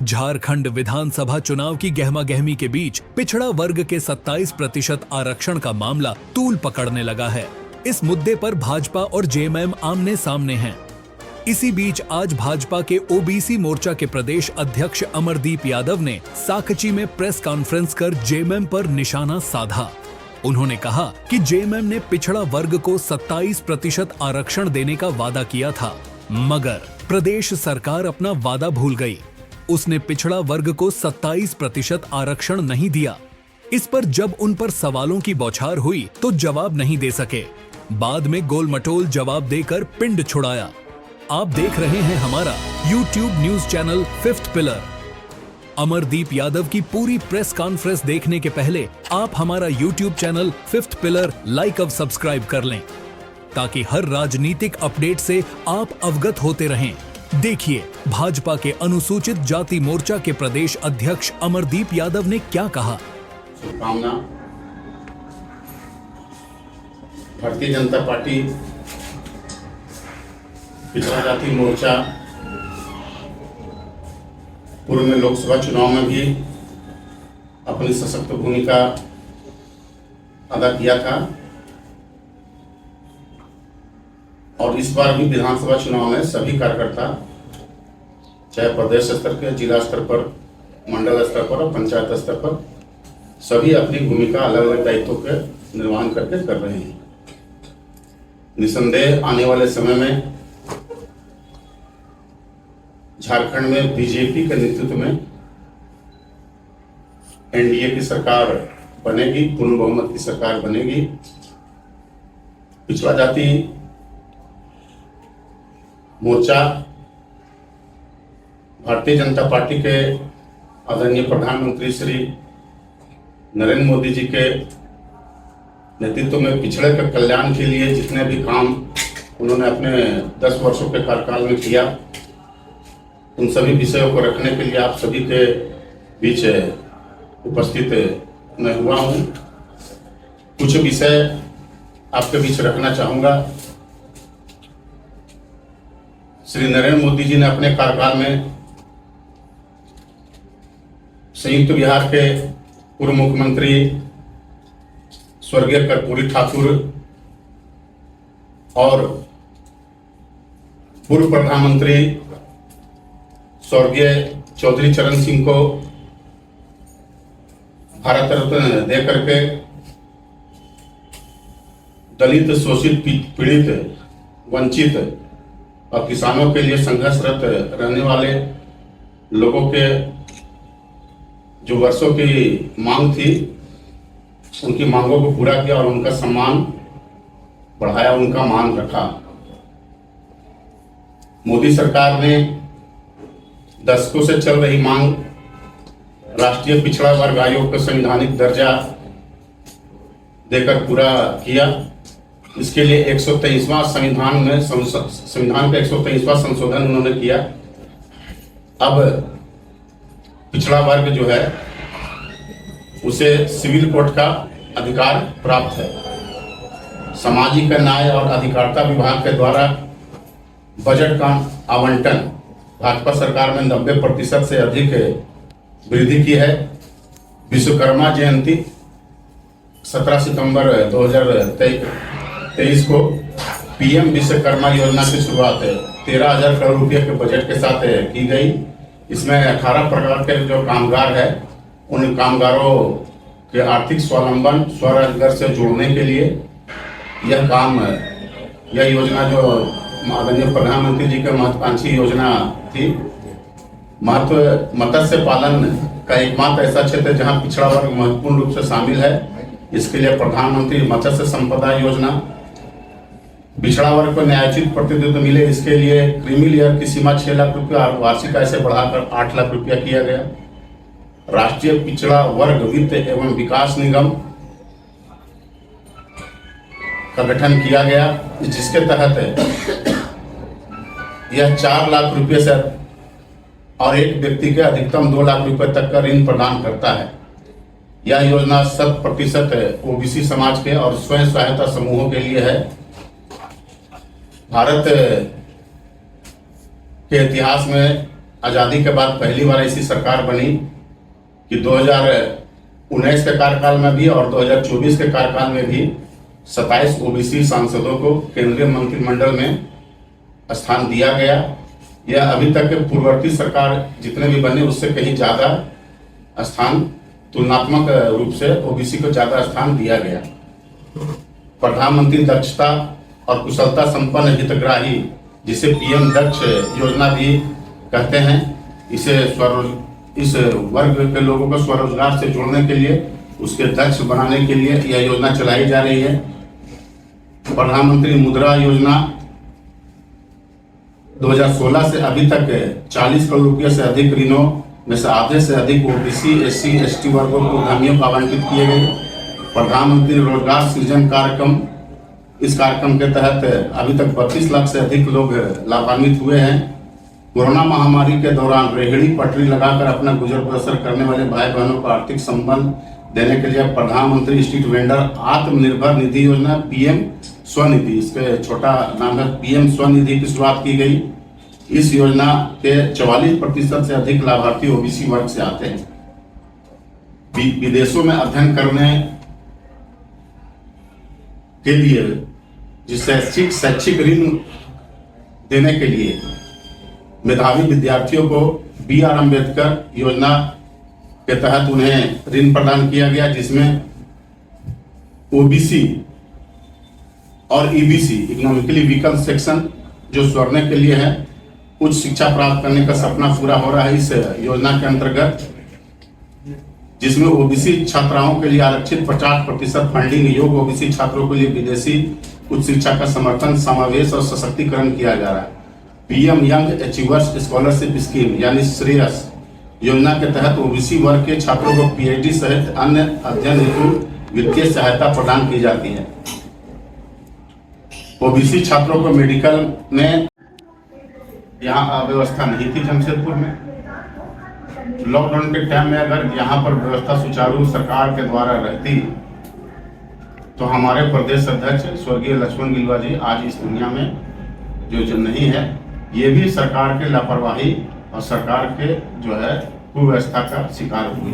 झारखंड विधानसभा चुनाव की गहमागहमी के बीच पिछड़ा वर्ग के 27% आरक्षण का मामला तूल पकड़ने लगा है। इस मुद्दे पर भाजपा और जेएमएम आमने सामने हैं। इसी बीच आज भाजपा के ओबीसी मोर्चा के प्रदेश अध्यक्ष अमरदीप यादव ने साकची में प्रेस कॉन्फ्रेंस कर जेएमएम पर निशाना साधा। उन्होंने कहा कि जेएमएम ने पिछड़ा वर्ग को 27% आरक्षण देने का वादा किया था, मगर प्रदेश सरकार अपना वादा भूल गई। उसने पिछड़ा वर्ग को 27% आरक्षण नहीं दिया। इस पर जब उन पर सवालों की बौछार हुई तो जवाब नहीं दे सके। बाद में गोलमटोल जवाब देकर पिंड छुड़ाया। आप देख रहे हैं हमारा YouTube news channel fifth pillar. Amardeep Yadav की पूरी प्रेस कॉन्फ्रेंस देखने के पहले आप हमारा YouTube channel fifth pillar like और सब्सक्राइब कर लें, ताकि हर राजनीतिक अपडेट से आप अवगत होते रहें। देखिए भाजपा के अनुसूचित जाति मोर्चा के प्रदेश अध्यक्ष अमरदीप यादव ने क्या कहा। शुभकामना। भारतीय जनता पार्टी पिछड़ा जाति मोर्चा पूर्व में लोकसभा चुनाव में भी अपनी सशक्त भूमिका अदा किया था और इस बार भी विधानसभा चुनाव में सभी कार्यकर्ता, चाहे प्रदेश स्तर के, जिला स्तर पर, मंडल स्तर पर और पंचायत स्तर पर, सभी अपनी भूमिका अलग अलग दायित्वों के निर्वहन करके कर रहे हैं। निसंदेह आने वाले समय में झारखंड में बीजेपी के नेतृत्व में एनडीए की सरकार बनेगी, पूर्ण बहुमत की सरकार बनेगी। पिछड़ा जाति मोर्चा भारतीय जनता पार्टी के आदरणीय प्रधानमंत्री श्री नरेंद्र मोदी जी के नेतृत्व में पिछड़े के कल्याण के लिए जितने भी काम उन्होंने अपने 10 वर्षों के कार्यकाल में किया, उन सभी विषयों को रखने के लिए आप सभी के बीच उपस्थित मैं हुआ हूँ। कुछ विषय आपके बीच रखना चाहूँगा। श्री नरेंद्र मोदी जी ने अपने कार्यकाल में संयुक्त बिहार के पूर्व मुख्यमंत्री स्वर्गीय कर्पूरी ठाकुर और पूर्व प्रधानमंत्री स्वर्गीय चौधरी चरण सिंह को भारत रत्न दे करके दलित, शोषित, पीड़ित, वंचित और किसानों के लिए संघर्षरत रहने वाले लोगों के जो वर्षों की मांग थी, उनकी मांगों को पूरा किया और उनका सम्मान बढ़ाया, उनका मान रखा। मोदी सरकार ने दशकों से चल रही मांग राष्ट्रीय पिछड़ा वर्ग आयोग को संवैधानिक दर्जा देकर पूरा किया। इसके लिए 123वां संविधान का 123वां संशोधन उन्होंने किया। अब पिछड़ा वर्ग जो है उसे सिविल कोड का अधिकार प्राप्त है। सामाजिक न्याय और अधिकारिता विभाग के द्वारा बजट का आवंटन भाजपा सरकार में 90% से अधिक वृद्धि की है। विश्वकर्मा जयंती 17 सितंबर 2023 को पीएम विश्वकर्मा योजना की शुरुआत 13,000 करोड़ रुपये के बजट के साथ की गई। इसमें 18 प्रकार के जो कामगार है, उन कामगारों के आर्थिक स्वावलंबन, स्वरोजगार से जोड़ने के लिए यह योजना जो आदरणीय प्रधानमंत्री जी की महत्वाकांक्षी योजना थी। मत्स्य पालन का एकमात्र ऐसा क्षेत्र जहां पिछड़ा वर्ग महत्वपूर्ण रूप से शामिल है। इसके लिए प्रधानमंत्री मत्स्य संपदा योजना, पिछड़ा वर्ग को न्यायोचित प्रतिनिधित्व मिले, इसके लिए क्रीमी लेयर की सीमा 6 लाख रुपया और वार्षिक आय से बढ़ाकर 8 लाख रुपया किया गया। राष्ट्रीय पिछड़ा वर्ग वित्त एवं विकास निगम का गठन किया गया, जिसके तहत यह 4 लाख रुपये से और एक व्यक्ति के अधिकतम 2 लाख रुपए तक का ऋण प्रदान करता है। यह योजना 100% ओबीसी समाज के और स्वयं सहायता समूहों के लिए है। भारत के इतिहास में आज़ादी के बाद पहली बार ऐसी सरकार बनी कि 2019 के कार्यकाल में भी और 2024 के कार्यकाल में भी 27 ओबीसी सांसदों को केंद्रीय मंत्रिमंडल में स्थान दिया गया। यह अभी तक पूर्ववर्ती सरकार जितने भी बने उससे कहीं ज़्यादा स्थान, तुलनात्मक रूप से ओबीसी को ज़्यादा स्थान दिया गया। प्रधानमंत्री दक्षता और कुशलता संपन्न हितग्राही, जिसे पीएम दक्ष योजना भी कहते हैं, इस वर्ग के लोगों को स्वरोजगार से जोड़ने के लिए, उसके दक्ष बनाने के लिए यह योजना चलाई जा रही है। प्रधानमंत्री मुद्रा योजना 2016 से अभी तक 40 करोड़ रुपये से अधिक ऋणों में से आधे से अधिक ओबीसी, एससी, एसटी वर्गों को उद्यमियों को आवंटित किए गए। प्रधानमंत्री रोजगार सृजन कार्यक्रम, इस कार्यक्रम के तहत अभी तक 32 लाख से अधिक लोग लाभान्वित हुए हैं। कोरोना महामारी के दौरान रेहड़ी पटरी लगाकर अपना गुजर बसर करने वाले भाई बहनों को आर्थिक संबल देने के लिए प्रधानमंत्री स्ट्रीट वेंडर आत्मनिर्भर निधि योजना, पीएम स्वनिधि, इसके छोटा नाम है पीएम स्वनिधि की शुरुआत की गई। इस योजना के 44% से अधिक लाभार्थी ओबीसी वर्ग से आते हैं। विदेशों में अध्ययन करने के लिए जिसे शैक्षिक ऋण देने के लिए मेधावी विद्यार्थियों को BR अम्बेडकर योजना के तहत उन्हें ऋण प्रदान किया गया, जिसमें ओबीसी और ईबीसी, इकोनॉमिकली वीकर सेक्शन, जो स्वर्णिम के लिए है, उच्च शिक्षा प्राप्त करने का सपना पूरा हो रहा है इस योजना के अंतर्गत, जिसमें ओबीसी छात्राओं के लिए आरक्षित 50% फंडिंग, योग्य ओबीसी छात्रों के लिए विदेशी उच्च शिक्षा का समर्थन, समावेश और सशक्तिकरण किया जा रहा है। PM young achievers scholarship scheme यानी श्रेयस योजना के तहत ओबीसी वर्ग के छात्रों को पीएचडी सहित अन्य अध्ययन हेतु वित्तीय सहायता प्रदान की जाती है। ओबीसी छात्रों को मेडिकल में यहाँ व्यवस्था नहीं थी जमशेदपुर में। लॉकडाउन के टाइम में अगर यहाँ पर व्यवस्था सुचारू सरकार के द्वारा रहती तो हमारे प्रदेश अध्यक्ष स्वर्गीय लक्ष्मण गिलुआ जी आज इस दुनिया में जो नहीं है, ये भी सरकार के लापरवाही और सरकार के जो है कुव्यवस्था का शिकार हुए।